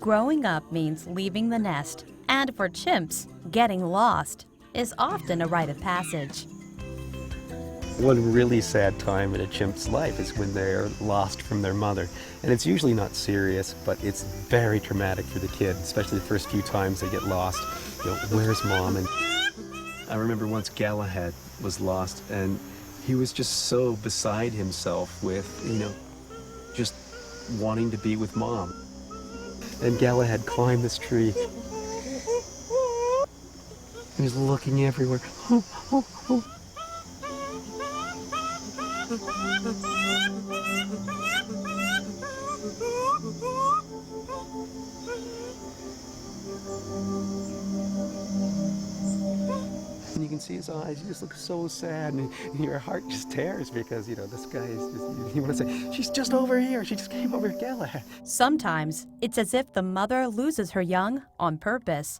Growing up means leaving the nest, and for chimps, getting lost is often a rite of passage. One really sad time in a chimp's life is when they're lost from their mother. And it's usually not serious, but it's very traumatic for the kid, especially the first few times they get lost. You know, where's mom? And I remember once Galahad was lost, and he was just so beside himself with, just wanting to be with mom. And Galahad climbed this tree. He was looking everywhere. Oh, oh, oh. And you can see his eyes, he just looks so sad, and your heart just tears because, this guy is just, you want to say, she's just over here, she just came over Galahad. Sometimes it's as if the mother loses her young on purpose.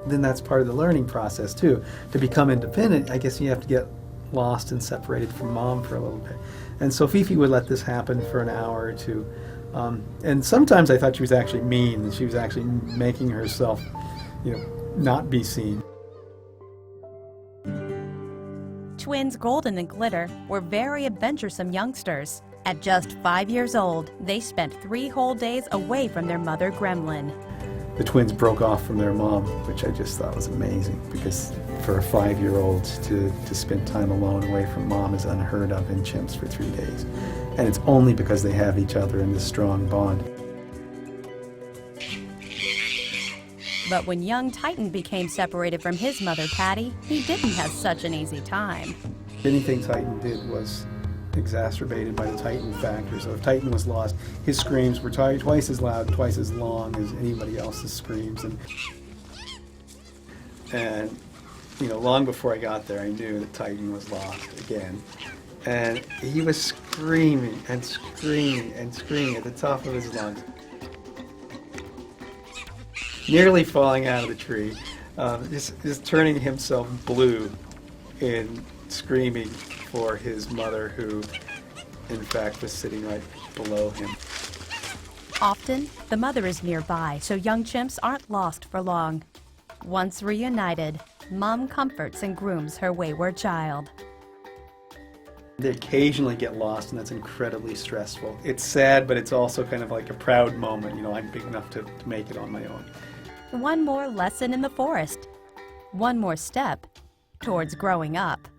Then that's part of the learning process too. To become independent, I guess you have to get lost and separated from mom for a little bit. And so Fifi would let this happen for an hour or two. And sometimes I thought she was actually mean, and she was actually making herself, not be seen. Twins Golden and Glitter were very adventuresome youngsters. At just 5 years old, they spent 3 whole days away from their mother Gremlin. The twins broke off from their mom, which I just thought was amazing, because for a 5-year-old to spend time alone away from mom is unheard of in chimps for 3 days. And it's only because they have each other in this strong bond. But when young Titan became separated from his mother Patty, he didn't have such an easy time. Anything Titan did was exacerbated by the Titan factor. So if Titan was lost, his screams were twice as loud, twice as long as anybody else's screams. And long before I got there, I knew that Titan was lost again. And he was screaming and screaming and screaming at the top of his lungs, nearly falling out of the tree, just turning himself blue in screaming for his mother, who in fact was sitting right below him. Often, the mother is nearby, so young chimps aren't lost for long. Once reunited, mom comforts and grooms her wayward child. They occasionally get lost, and that's incredibly stressful. It's sad, but it's also kind of like a proud moment. I'm big enough to make it on my own. One more lesson in the forest. One more step towards growing up.